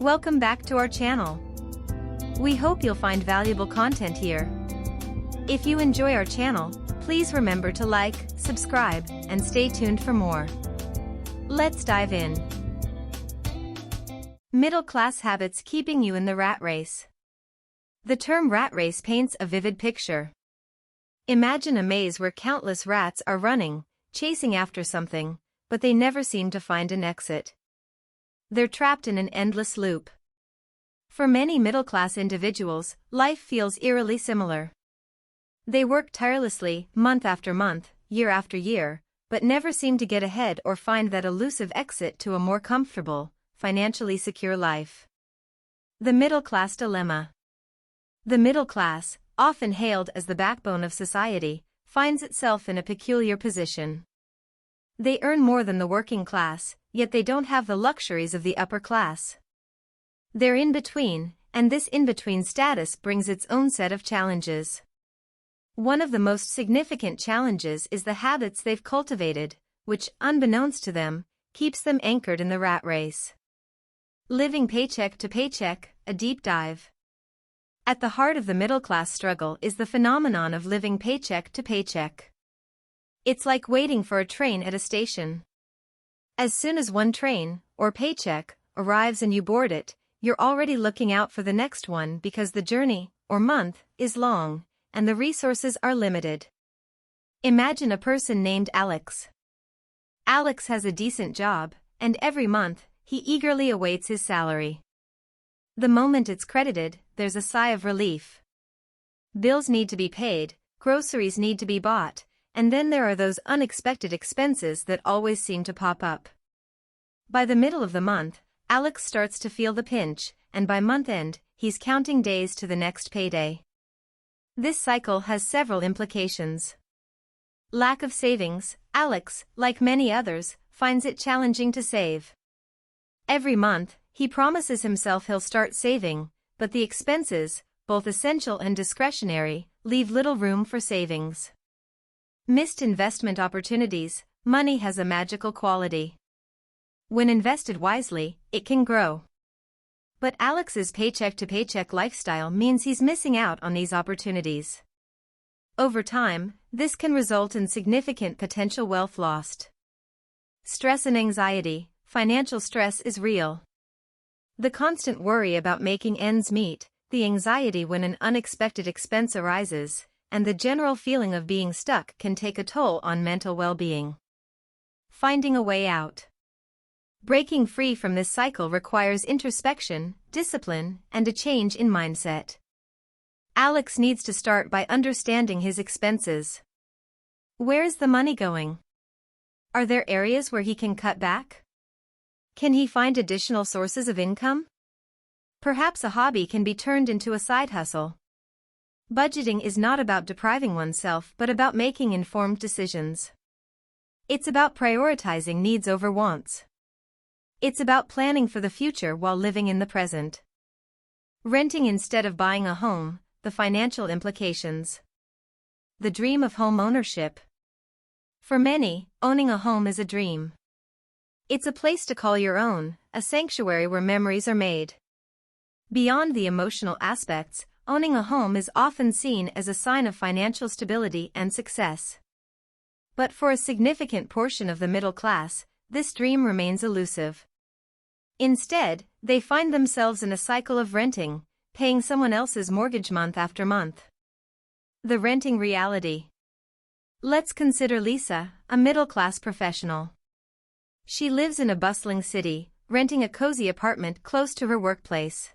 Welcome back to our channel. We hope you'll find valuable content here. If you enjoy our channel, please remember to like, subscribe, and stay tuned for more. Let's dive in. Middle-class habits keeping you in the rat race. The term rat race paints a vivid picture. Imagine a maze where countless rats are running, chasing after something, but they never seem to find an exit. They're trapped in an endless loop. For many middle-class individuals, life feels eerily similar. They work tirelessly, month after month, year after year, but never seem to get ahead or find that elusive exit to a more comfortable, financially secure life. The middle-class dilemma. The middle class, often hailed as the backbone of society, finds itself in a peculiar position. They earn more than the working class, yet they don't have the luxuries of the upper class. They're in between, and this in-between status brings its own set of challenges. One of the most significant challenges is the habits they've cultivated, which, unbeknownst to them, keeps them anchored in the rat race. Living paycheck to paycheck, a deep dive. At the heart of the middle-class struggle is the phenomenon of living paycheck to paycheck. It's like waiting for a train at a station. As soon as one train, or paycheck, arrives and you board it, you're already looking out for the next one because the journey, or month, is long, and the resources are limited. Imagine a person named Alex. Alex has a decent job, and every month, he eagerly awaits his salary. The moment it's credited, there's a sigh of relief. Bills need to be paid, groceries need to be bought, and then there are those unexpected expenses that always seem to pop up. By the middle of the month, Alex starts to feel the pinch, and by month end, he's counting days to the next payday. This cycle has several implications. Lack of savings. Alex, like many others, finds it challenging to save. Every month, he promises himself he'll start saving, but the expenses, both essential and discretionary, leave little room for savings. Missed investment opportunities. Money has a magical quality. When invested wisely, it can grow. But Alex's paycheck-to-paycheck lifestyle means he's missing out on these opportunities. Over time, this can result in significant potential wealth lost. Stress and anxiety. Financial stress is real. The constant worry about making ends meet, the anxiety when an unexpected expense arises, and the general feeling of being stuck can take a toll on mental well-being. Finding a way out. Breaking free from this cycle requires introspection, discipline, and a change in mindset. Alex needs to start by understanding his expenses. Where is the money going? Are there areas where he can cut back? Can he find additional sources of income? Perhaps a hobby can be turned into a side hustle. Budgeting is not about depriving oneself but about making informed decisions. It's about prioritizing needs over wants. It's about planning for the future while living in the present. Renting instead of buying a home, the financial implications. The dream of home ownership. For many, owning a home is a dream. It's a place to call your own, a sanctuary where memories are made. Beyond the emotional aspects, owning a home is often seen as a sign of financial stability and success. But for a significant portion of the middle class, this dream remains elusive. Instead, they find themselves in a cycle of renting, paying someone else's mortgage month after month. The renting reality. Let's consider Lisa, a middle-class professional. She lives in a bustling city, renting a cozy apartment close to her workplace.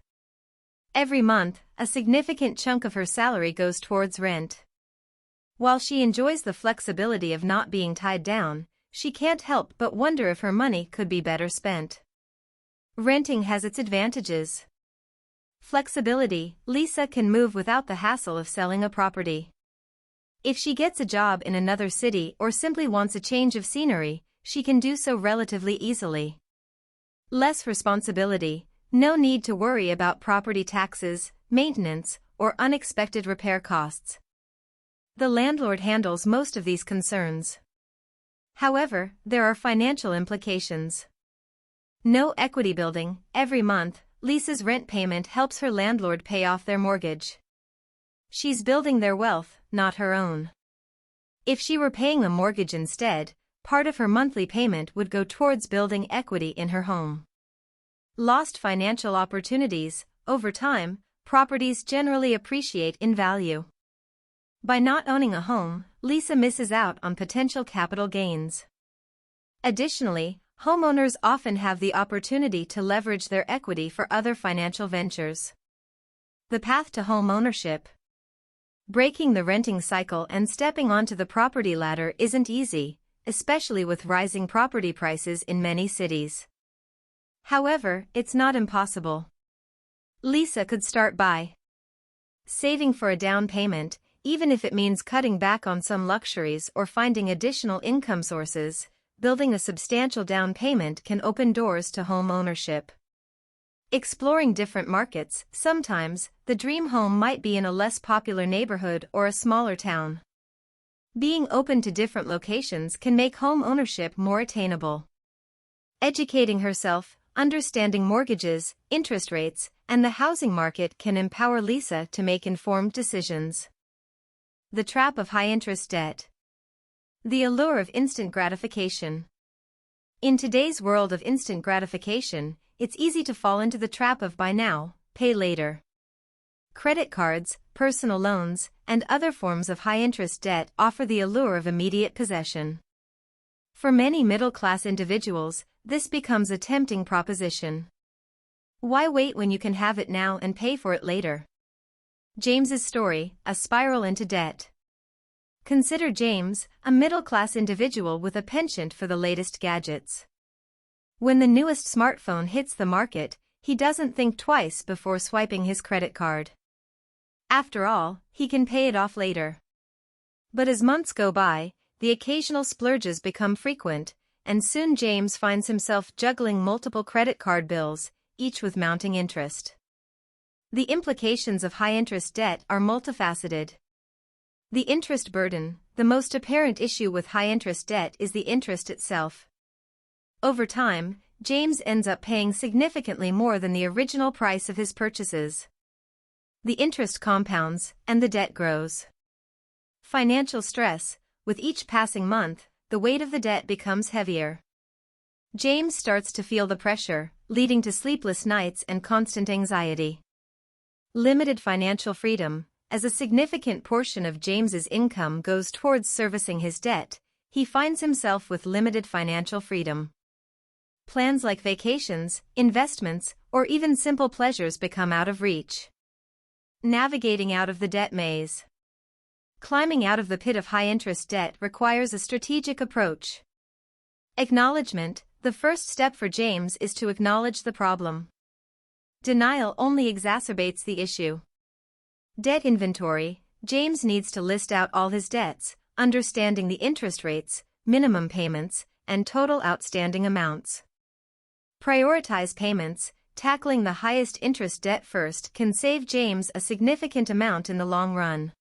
Every month, a significant chunk of her salary goes towards rent. While she enjoys the flexibility of not being tied down, she can't help but wonder if her money could be better spent. Renting has its advantages. Flexibility. Lisa can move without the hassle of selling a property. If she gets a job in another city or simply wants a change of scenery, she can do so relatively easily. Less responsibility. No need to worry about property taxes, maintenance, or unexpected repair costs. The landlord handles most of these concerns. However, there are financial implications. No equity building. Every month, Lisa's rent payment helps her landlord pay off their mortgage. She's building their wealth, not her own. If she were paying a mortgage instead, part of her monthly payment would go towards building equity in her home. Lost financial opportunities. Over time, properties generally appreciate in value. By not owning a home, Lisa misses out on potential capital gains. Additionally, homeowners often have the opportunity to leverage their equity for other financial ventures. The path to home ownership. Breaking the renting cycle and stepping onto the property ladder isn't easy, especially with rising property prices in many cities. However, it's not impossible. Lisa could start by saving for a down payment, even if it means cutting back on some luxuries or finding additional income sources. Building a substantial down payment can open doors to home ownership. Exploring different markets. Sometimes, the dream home might be in a less popular neighborhood or a smaller town. Being open to different locations can make home ownership more attainable. Educating herself, understanding mortgages, interest rates, and the housing market can empower Lisa to make informed decisions. The trap of high-interest debt. The allure of instant gratification. In today's world of instant gratification, it's easy to fall into the trap of buy now, pay later. Credit cards, personal loans, and other forms of high-interest debt offer the allure of immediate possession. For many middle-class individuals, this becomes a tempting proposition. Why wait when you can have it now and pay for it later? James's story, a spiral into debt. Consider James, a middle-class individual with a penchant for the latest gadgets. When the newest smartphone hits the market, he doesn't think twice before swiping his credit card. After all, he can pay it off later. But as months go by, the occasional splurges become frequent, and soon James finds himself juggling multiple credit card bills, each with mounting interest. The implications of high-interest debt are multifaceted. The interest burden. The most apparent issue with high-interest debt is the interest itself. Over time, James ends up paying significantly more than the original price of his purchases. The interest compounds, and the debt grows. Financial stress. With each passing month, the weight of the debt becomes heavier. James starts to feel the pressure, leading to sleepless nights and constant anxiety. Limited financial freedom. As a significant portion of James's income goes towards servicing his debt, he finds himself with limited financial freedom. Plans like vacations, investments, or even simple pleasures become out of reach. Navigating out of the debt maze. Climbing out of the pit of high-interest debt requires a strategic approach. Acknowledgement. The first step for James is to acknowledge the problem. Denial only exacerbates the issue. Debt inventory. James needs to list out all his debts, understanding the interest rates, minimum payments, and total outstanding amounts. Prioritize payments. Tackling the highest interest debt first can save James a significant amount in the long run.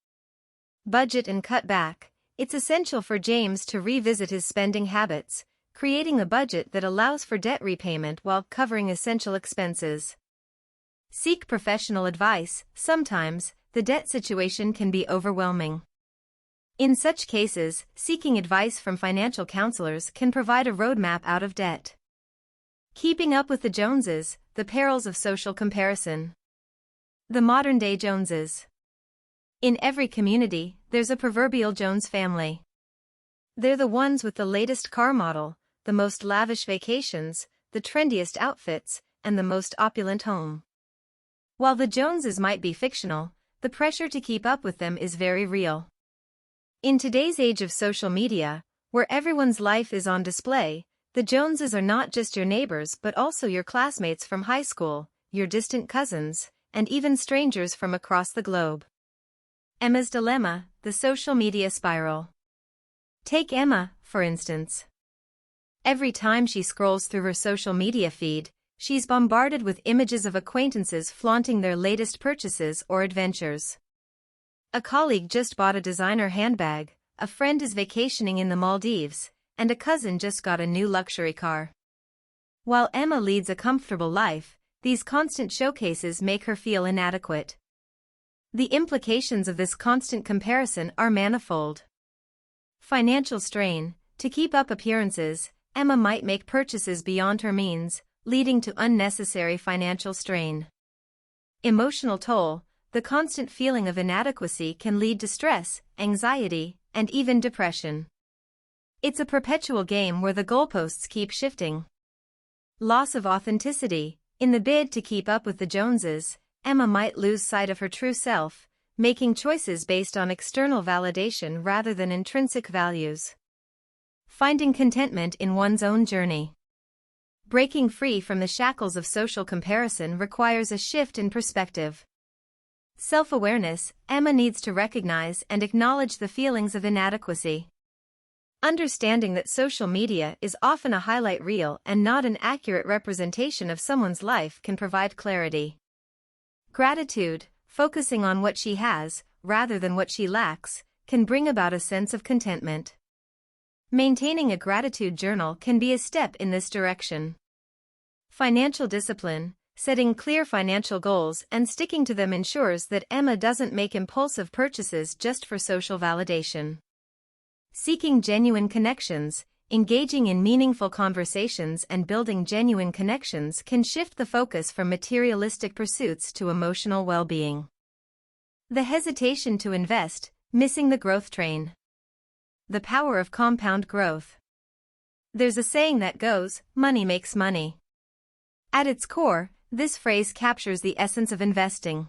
Budget and cut back. It's essential for James to revisit his spending habits, creating a budget that allows for debt repayment while covering essential expenses. Seek professional advice. Sometimes, the debt situation can be overwhelming. In such cases, seeking advice from financial counselors can provide a roadmap out of debt. Keeping up with the Joneses. The perils of social comparison. The modern-day Joneses. In every community, there's a proverbial Jones family. They're the ones with the latest car model, the most lavish vacations, the trendiest outfits, and the most opulent home. While the Joneses might be fictional, the pressure to keep up with them is very real. In today's age of social media, where everyone's life is on display, the Joneses are not just your neighbors but also your classmates from high school, your distant cousins, and even strangers from across the globe. Emma's dilemma, the social media spiral. Take Emma, for instance. Every time she scrolls through her social media feed, she's bombarded with images of acquaintances flaunting their latest purchases or adventures. A colleague just bought a designer handbag, a friend is vacationing in the Maldives, and a cousin just got a new luxury car. While Emma leads a comfortable life, these constant showcases make her feel inadequate. The implications of this constant comparison are manifold. Financial strain. To keep up appearances, Emma might make purchases beyond her means, leading to unnecessary financial strain. Emotional toll. The constant feeling of inadequacy can lead to stress, anxiety, and even depression. It's a perpetual game where the goalposts keep shifting. Loss of authenticity. In the bid to keep up with the Joneses, Emma might lose sight of her true self, making choices based on external validation rather than intrinsic values. Finding contentment in one's own journey. Breaking free from the shackles of social comparison requires a shift in perspective. Self-awareness. Emma needs to recognize and acknowledge the feelings of inadequacy. Understanding that social media is often a highlight reel and not an accurate representation of someone's life can provide clarity. Gratitude. Focusing on what she has, rather than what she lacks, can bring about a sense of contentment. Maintaining a gratitude journal can be a step in this direction. Financial discipline. Setting clear financial goals and sticking to them ensures that Emma doesn't make impulsive purchases just for social validation. Seeking genuine connections. Engaging in meaningful conversations and building genuine connections can shift the focus from materialistic pursuits to emotional well-being. The hesitation to invest. Missing the growth train. The power of compound growth. There's a saying that goes, "Money makes money." At its core, this phrase captures the essence of investing.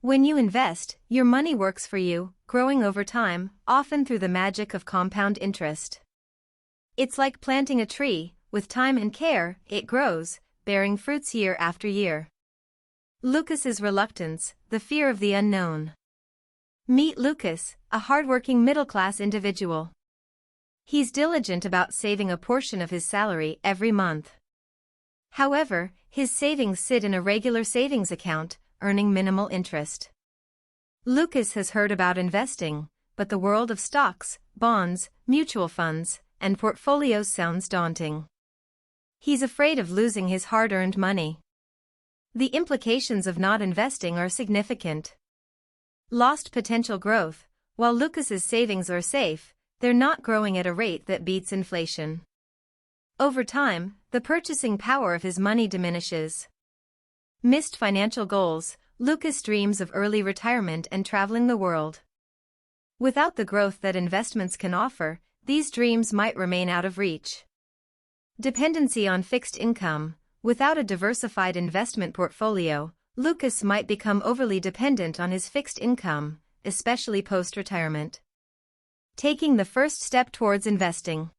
When you invest, your money works for you, growing over time, often through the magic of compound interest. It's like planting a tree. With time and care, it grows, bearing fruits year after year. Lucas's reluctance. The fear of the unknown. Meet Lucas, a hardworking middle-class individual. He's diligent about saving a portion of his salary every month. However, his savings sit in a regular savings account, earning minimal interest. Lucas has heard about investing, but the world of stocks, bonds, mutual funds, and portfolios sounds daunting. He's afraid of losing his hard-earned money. The implications of not investing are significant. Lost potential growth. While Lucas's savings are safe, they're not growing at a rate that beats inflation. Over time, the purchasing power of his money diminishes. Missed financial goals. Lucas dreams of early retirement and traveling the world. Without the growth that investments can offer, these dreams might remain out of reach. Dependency on fixed income. Without a diversified investment portfolio, Lucas might become overly dependent on his fixed income, especially post-retirement. Taking the first step towards investing.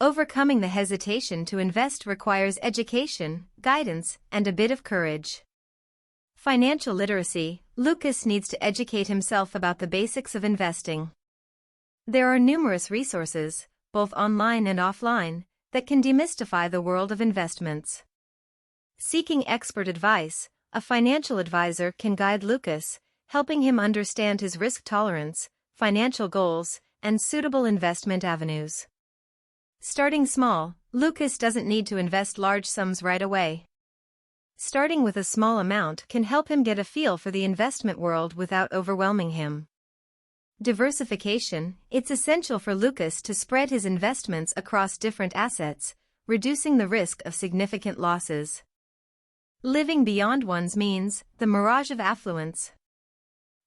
Overcoming the hesitation to invest requires education, guidance, and a bit of courage. Financial literacy. Lucas needs to educate himself about the basics of investing. There are numerous resources, both online and offline, that can demystify the world of investments. Seeking expert advice. A financial advisor can guide Lucas, helping him understand his risk tolerance, financial goals, and suitable investment avenues. Starting small. Lucas doesn't need to invest large sums right away. Starting with a small amount can help him get a feel for the investment world without overwhelming him. Diversification. It's essential for Lucas to spread his investments across different assets, reducing the risk of significant losses. Living beyond one's means. The mirage of affluence.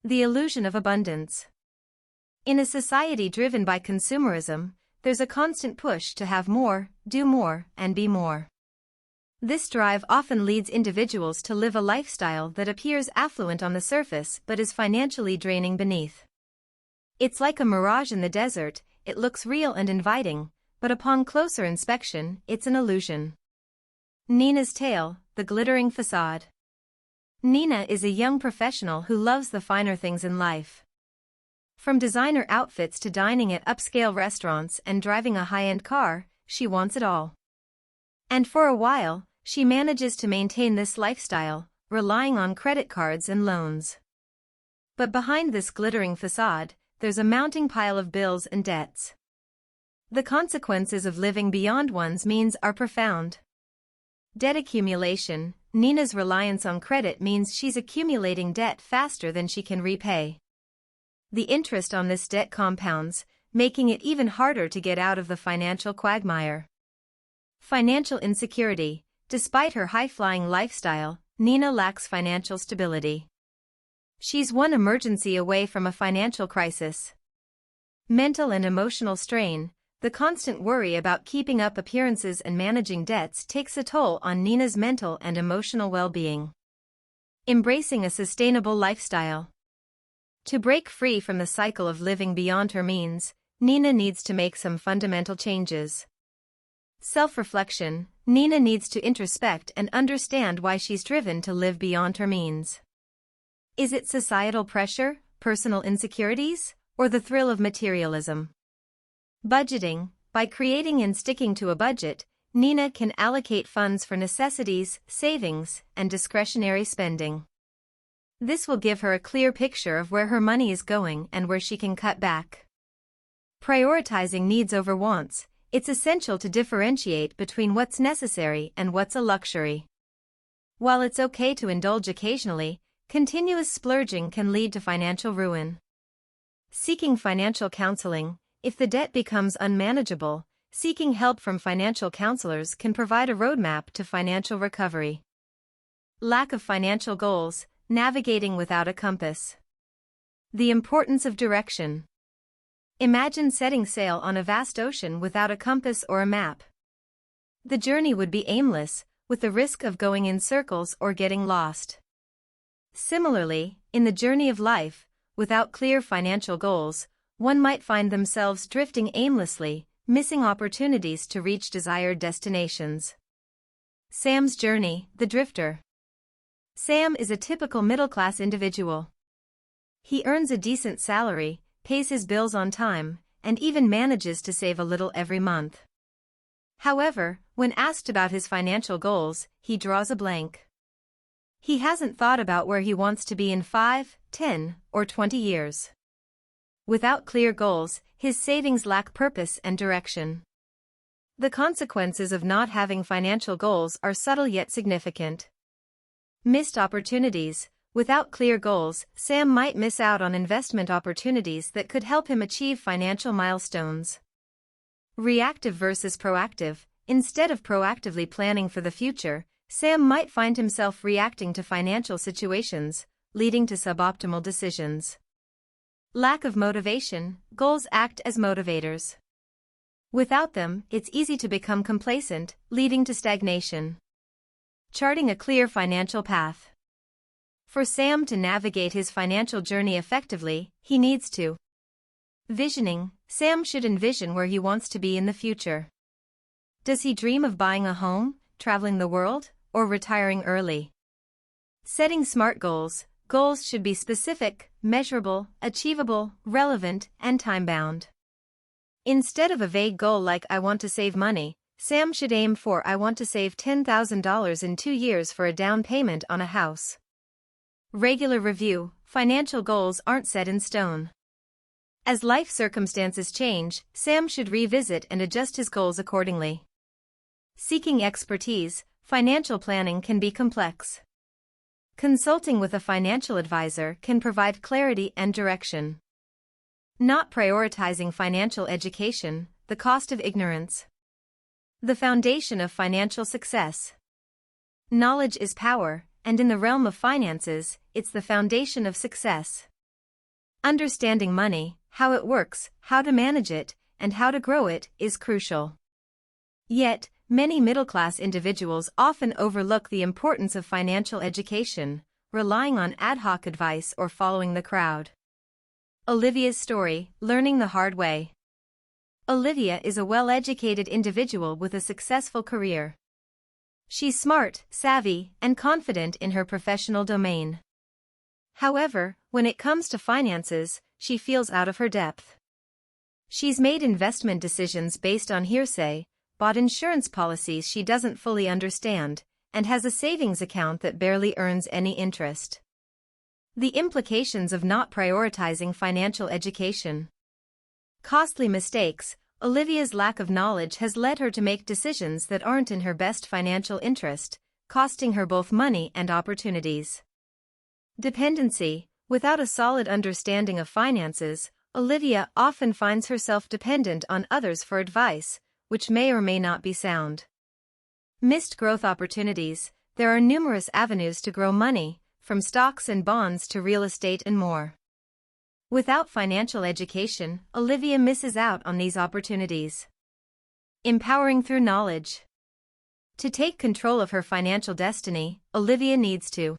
The illusion of abundance. In a society driven by consumerism, there's a constant push to have more, do more, and be more. This drive often leads individuals to live a lifestyle that appears affluent on the surface but is financially draining beneath. It's like a mirage in the desert. It looks real and inviting, but upon closer inspection, it's an illusion. Nina's tale. The glittering facade. Nina is a young professional who loves the finer things in life. From designer outfits to dining at upscale restaurants and driving a high-end car, she wants it all. And for a while, she manages to maintain this lifestyle, relying on credit cards and loans. But behind this glittering facade, there's a mounting pile of bills and debts. The consequences of living beyond one's means are profound. Debt accumulation. Nina's reliance on credit means she's accumulating debt faster than she can repay. The interest on this debt compounds, making it even harder to get out of the financial quagmire. Financial insecurity. Despite her high-flying lifestyle, Nina lacks financial stability. She's one emergency away from a financial crisis. Mental and emotional strain. The constant worry about keeping up appearances and managing debts takes a toll on Nina's mental and emotional well-being. Embracing a sustainable lifestyle. To break free from the cycle of living beyond her means, Nina needs to make some fundamental changes. Self-reflection. Nina needs to introspect and understand why she's driven to live beyond her means. Is it societal pressure, personal insecurities, or the thrill of materialism? Budgeting. By creating and sticking to a budget, Nina can allocate funds for necessities, savings, and discretionary spending. This will give her a clear picture of where her money is going and where she can cut back. Prioritizing needs over wants. It's essential to differentiate between what's necessary and what's a luxury. While it's okay to indulge occasionally, continuous splurging can lead to financial ruin. Seeking financial counseling. If the debt becomes unmanageable, seeking help from financial counselors can provide a roadmap to financial recovery. Lack of financial goals. Navigating without a compass. The importance of direction. Imagine setting sail on a vast ocean without a compass or a map. The journey would be aimless, with the risk of going in circles or getting lost. Similarly, in the journey of life, without clear financial goals, one might find themselves drifting aimlessly, missing opportunities to reach desired destinations. Sam's journey. The drifter. Sam is a typical middle-class individual. He earns a decent salary, pays his bills on time, and even manages to save a little every month. However, when asked about his financial goals, he draws a blank. He hasn't thought about where he wants to be in 5, 10, or 20 years. Without clear goals, his savings lack purpose and direction. The consequences of not having financial goals are subtle yet significant. Missed opportunities. Without clear goals, Sam might miss out on investment opportunities that could help him achieve financial milestones. Reactive versus proactive. Instead of proactively planning for the future, Sam might find himself reacting to financial situations, leading to suboptimal decisions. Lack of motivation. Goals act as motivators. Without them, it's easy to become complacent, leading to stagnation. Charting a clear financial path. For Sam to navigate his financial journey effectively, he needs to. Visioning. Sam should envision where he wants to be in the future. Does he dream of buying a home, traveling the world, or retiring early? Setting smart goals. Goals should be specific, measurable, achievable, relevant, and time-bound. Instead of a vague goal like "I want to save money," Sam should aim for "I want to save $10,000 in 2 years for a down payment on a house." Regular review. Financial goals aren't set in stone. As life circumstances change, Sam should revisit and adjust his goals accordingly. Seeking expertise. Financial planning can be complex. Consulting with a financial advisor can provide clarity and direction. Not prioritizing financial education. The cost of ignorance. The foundation of financial success. Knowledge is power, and in the realm of finances, it's the foundation of success. Understanding money, how it works, how to manage it, and how to grow it, is crucial. Yet, many middle-class individuals often overlook the importance of financial education, relying on ad hoc advice or following the crowd. Olivia's story, learning the hard way. Olivia is a well-educated individual with a successful career. She's smart, savvy, and confident in her professional domain. However, when it comes to finances, she feels out of her depth. She's made investment decisions based on hearsay, bought insurance policies she doesn't fully understand, and has a savings account that barely earns any interest. The implications of not prioritizing financial education. Costly mistakes. Olivia's lack of knowledge has led her to make decisions that aren't in her best financial interest, costing her both money and opportunities. Dependency. Without a solid understanding of finances, Olivia often finds herself dependent on others for advice, which may or may not be sound. Missed growth opportunities. There are numerous avenues to grow money, from stocks and bonds to real estate and more. Without financial education, Olivia misses out on these opportunities. Empowering through knowledge. To take control of her financial destiny, Olivia needs to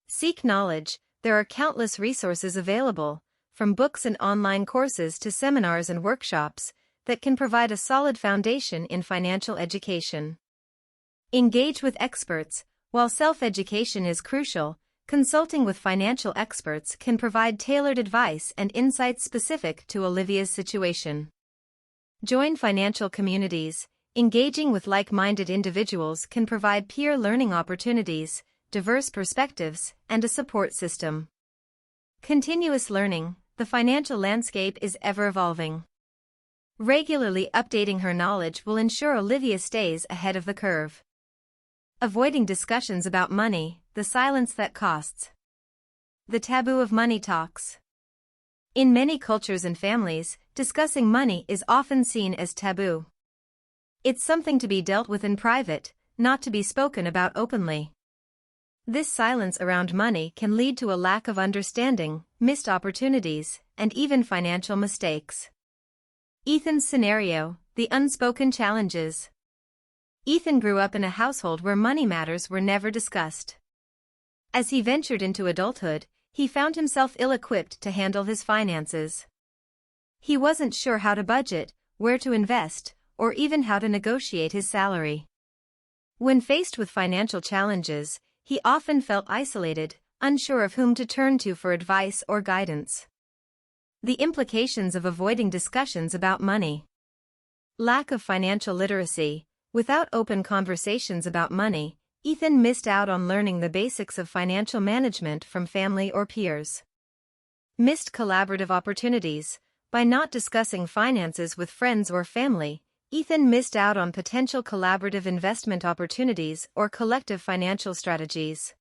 seek knowledge. There are countless resources available, from books and online courses to seminars and workshops, that can provide a solid foundation in financial education. Engage with experts. While self-education is crucial, consulting with financial experts can provide tailored advice and insights specific to Olivia's situation. Join financial communities. Engaging with like-minded individuals can provide peer learning opportunities, diverse perspectives, and a support system. Continuous learning. The financial landscape is ever-evolving. Regularly updating her knowledge will ensure Olivia stays ahead of the curve. Avoiding discussions about money. The silence that costs. The taboo of money talks. In many cultures and families, discussing money is often seen as taboo. It's something to be dealt with in private, not to be spoken about openly. This silence around money can lead to a lack of understanding, missed opportunities, and even financial mistakes. Ethan's scenario. The unspoken challenges. Ethan grew up in a household where money matters were never discussed. As he ventured into adulthood, he found himself ill-equipped to handle his finances. He wasn't sure how to budget, where to invest, or even how to negotiate his salary. When faced with financial challenges, he often felt isolated, unsure of whom to turn to for advice or guidance. The implications of avoiding discussions about money. Lack of financial literacy. Without open conversations about money, Ethan missed out on learning the basics of financial management from family or peers. Missed collaborative opportunities. By not discussing finances with friends or family, Ethan missed out on potential collaborative investment opportunities or collective financial strategies.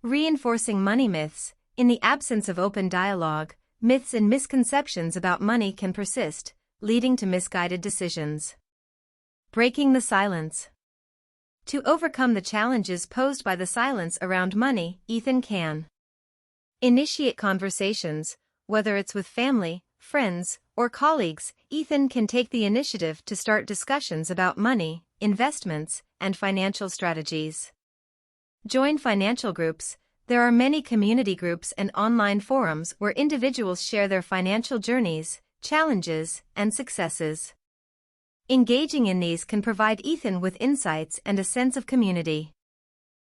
Reinforcing money myths. In the absence of open dialogue, myths and misconceptions about money can persist, leading to misguided decisions. Breaking the silence. To overcome the challenges posed by the silence around money, Ethan can initiate conversations, whether it's with family, friends, or colleagues. Ethan can take the initiative to start discussions about money, investments, and financial strategies. Join financial groups. There are many community groups and online forums where individuals share their financial journeys, challenges, and successes. Engaging in these can provide Ethan with insights and a sense of community.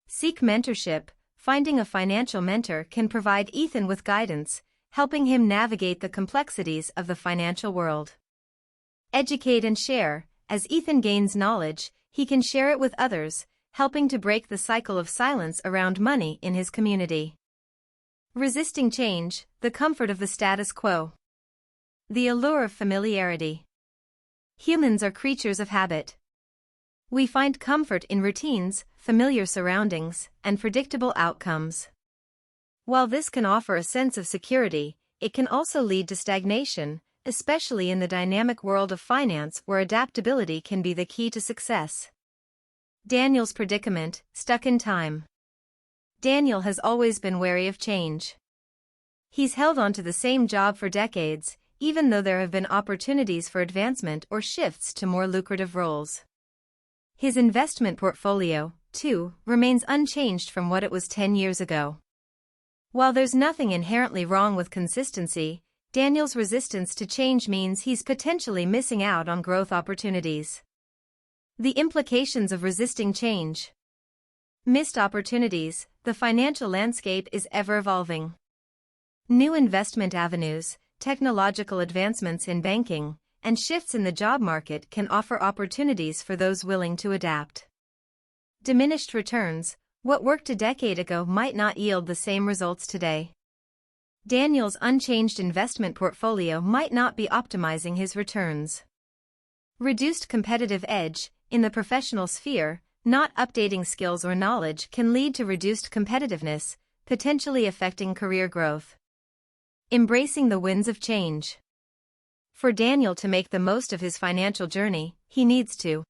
Seek mentorship. Finding a financial mentor can provide Ethan with guidance, helping him navigate the complexities of the financial world. Educate and share. As Ethan gains knowledge, he can share it with others, helping to break the cycle of silence around money in his community. Resisting change. The comfort of the status quo. The allure of familiarity. Humans are creatures of habit. We find comfort in routines, familiar surroundings, and predictable outcomes. While this can offer a sense of security, it can also lead to stagnation, especially in the dynamic world of finance where adaptability can be the key to success. Daniel's predicament. Stuck in time. Daniel has always been wary of change. He's held on to the same job for decades, even though there have been opportunities for advancement or shifts to more lucrative roles. His investment portfolio, too, remains unchanged from what it was 10 years ago. While there's nothing inherently wrong with consistency, Daniel's resistance to change means he's potentially missing out on growth opportunities. The implications of resisting change. Missed opportunities. The financial landscape is ever-evolving. New investment avenues, technological advancements in banking, and shifts in the job market can offer opportunities for those willing to adapt. Diminished returns. What worked a decade ago might not yield the same results today. Daniel's unchanged investment portfolio might not be optimizing his returns. Reduced competitive edge. In the professional sphere, Not updating skills or knowledge can lead to reduced competitiveness, potentially affecting career growth. Embracing the winds of change. For Daniel to make the most of his financial journey, he needs to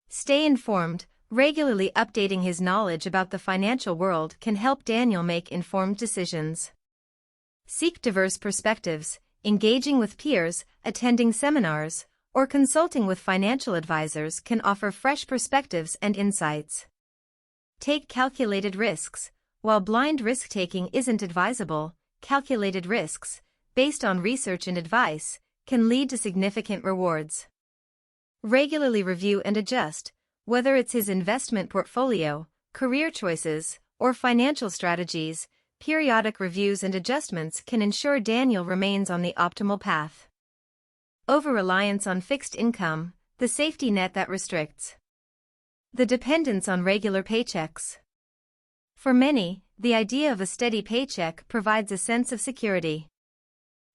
stay informed. Regularly updating his knowledge about the financial world can help Daniel make informed decisions. Seek diverse perspectives. Engaging with peers, attending seminars, or consulting with financial advisors can offer fresh perspectives and insights. Take calculated risks. While blind risk-taking isn't advisable, calculated risks, based on research and advice, can lead to significant rewards. Regularly review and adjust. Whether it's his investment portfolio, career choices, or financial strategies, periodic reviews and adjustments can ensure Daniel remains on the optimal path. Over-reliance on fixed income, the safety net that restricts the dependence on regular paychecks. For many, the idea of a steady paycheck provides a sense of security.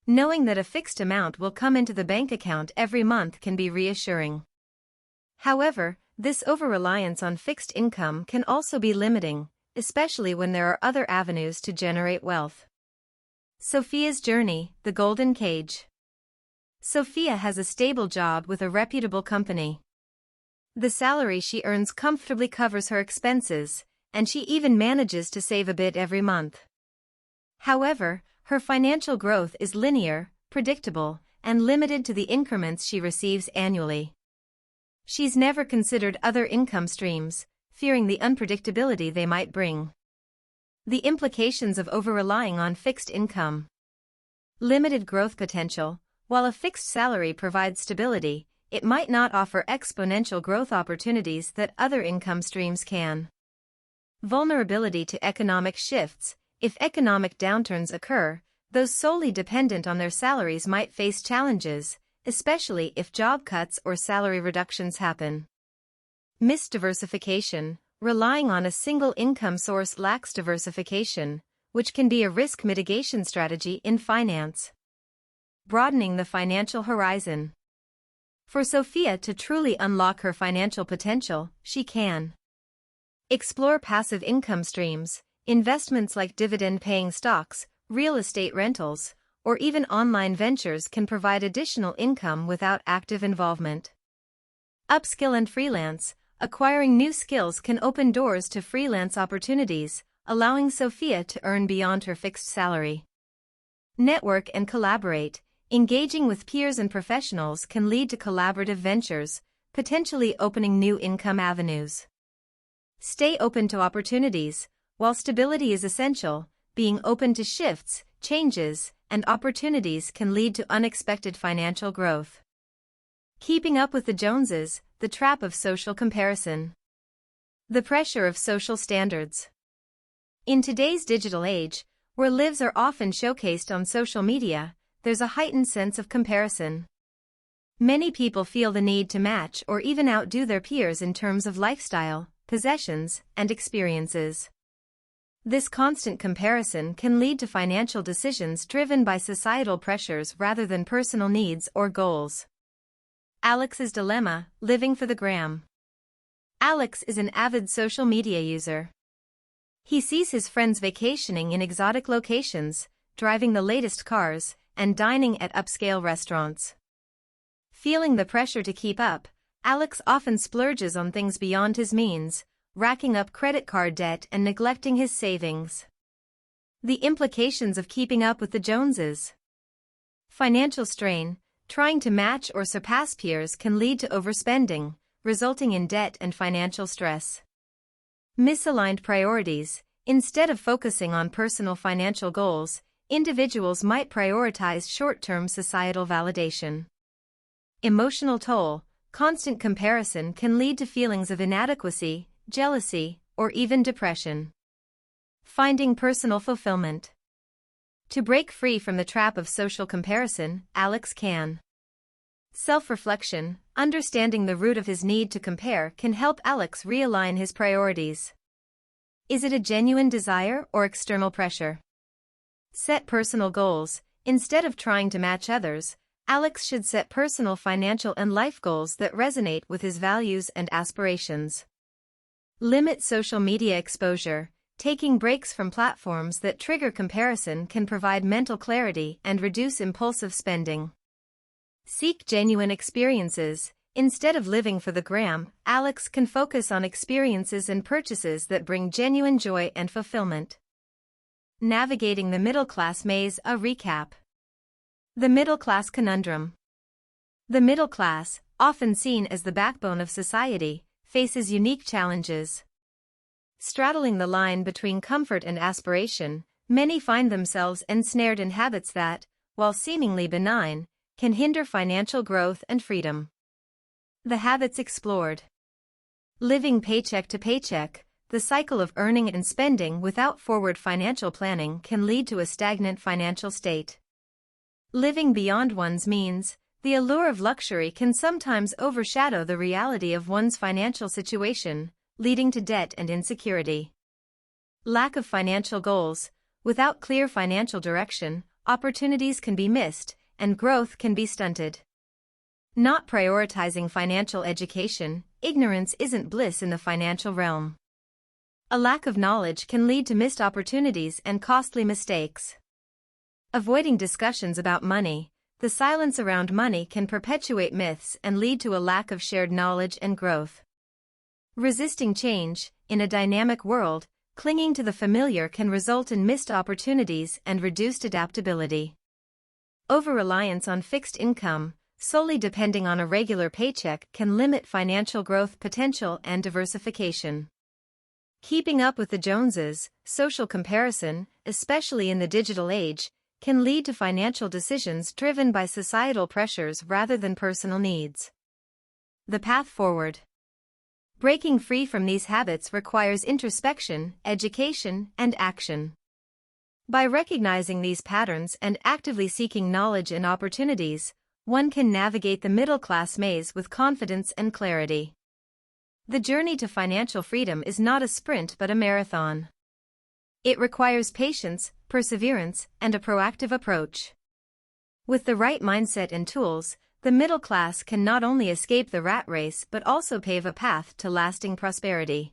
Knowing that a fixed amount will come into the bank account every month can be reassuring. However, this over-reliance on fixed income can also be limiting, especially when there are other avenues to generate wealth. Sophia's journey, the golden cage. Sophia has a stable job with a reputable company. The salary she earns comfortably covers her expenses, and she even manages to save a bit every month. However, her financial growth is linear, predictable, and limited to the increments she receives annually. She's never considered other income streams, fearing the unpredictability they might bring. The implications of over-relying on fixed income. Limited growth potential. While a fixed salary provides stability, it might not offer exponential growth opportunities that other income streams can. Vulnerability to economic shifts. If economic downturns occur, those solely dependent on their salaries might face challenges, especially if job cuts or salary reductions happen. Missed diversification. Relying on a single income source lacks diversification, which can be a risk mitigation strategy in finance. Broadening the financial horizon. For Sophia to truly unlock her financial potential, she can explore passive income streams, investments like dividend-paying stocks, real estate rentals, or even online ventures can provide additional income without active involvement. Upskill and freelance. Acquiring new skills can open doors to freelance opportunities, allowing Sophia to earn beyond her fixed salary. Network and collaborate. Engaging with peers and professionals can lead to collaborative ventures, potentially opening new income avenues. Stay open to opportunities. While stability is essential, being open to shifts, changes, and opportunities can lead to unexpected financial growth. Keeping up with the Joneses, the trap of social comparison. The pressure of social standards. In today's digital age, where lives are often showcased on social media, there's a heightened sense of comparison. Many people feel the need to match or even outdo their peers in terms of lifestyle, possessions, and experiences. This constant comparison can lead to financial decisions driven by societal pressures rather than personal needs or goals. Alex's dilemma, living for the gram. Alex is an avid social media user. He sees his friends vacationing in exotic locations, driving the latest cars, and dining at upscale restaurants. Feeling the pressure to keep up, Alex often splurges on things beyond his means, racking up credit card debt and neglecting his savings. The implications of keeping up with the Joneses. Financial strain. Trying to match or surpass peers can lead to overspending, resulting in debt and financial stress. Misaligned priorities. Instead of focusing on personal financial goals, individuals might prioritize short-term societal validation. Emotional toll. Constant comparison can lead to feelings of inadequacy, jealousy, or even depression. Finding personal fulfillment. To break free from the trap of social comparison, Alex can. Self-reflection. Understanding the root of his need to compare can help Alex realign his priorities. Is it a genuine desire or external pressure? Set personal goals. Instead of trying to match others, Alex should set personal financial and life goals that resonate with his values and aspirations. Limit social media exposure. Taking breaks from platforms that trigger comparison can provide mental clarity and reduce impulsive spending. Seek genuine experiences. Instead of living for the gram, Alex can focus on experiences and purchases that bring genuine joy and fulfillment. Navigating the middle class maze. A recap. The middle class conundrum. The middle class, often seen as the backbone of society, faces unique challenges. Straddling the line between comfort and aspiration, many find themselves ensnared in habits that, while seemingly benign, can hinder financial growth and freedom. The habits explored. Living paycheck to paycheck, the cycle of earning and spending without forward financial planning can lead to a stagnant financial state. Living beyond one's means, the allure of luxury can sometimes overshadow the reality of one's financial situation, leading to debt and insecurity. Lack of financial goals. Without clear financial direction, opportunities can be missed, and growth can be stunted. Not prioritizing financial education. Ignorance isn't bliss in the financial realm. A lack of knowledge can lead to missed opportunities and costly mistakes. Avoiding discussions about money. The silence around money can perpetuate myths and lead to a lack of shared knowledge and growth. Resisting change. In a dynamic world, clinging to the familiar can result in missed opportunities and reduced adaptability. Over-reliance on fixed income. Solely depending on a regular paycheck can limit financial growth potential and diversification. Keeping up with the Joneses. Social comparison, especially in the digital age, can lead to financial decisions driven by societal pressures rather than personal needs. The path forward. Breaking free from these habits requires introspection, education, and action. By recognizing these patterns and actively seeking knowledge and opportunities, one can navigate the middle-class maze with confidence and clarity. The journey to financial freedom is not a sprint but a marathon. It requires patience, perseverance, and a proactive approach. With the right mindset and tools, the middle class can not only escape the rat race but also pave a path to lasting prosperity.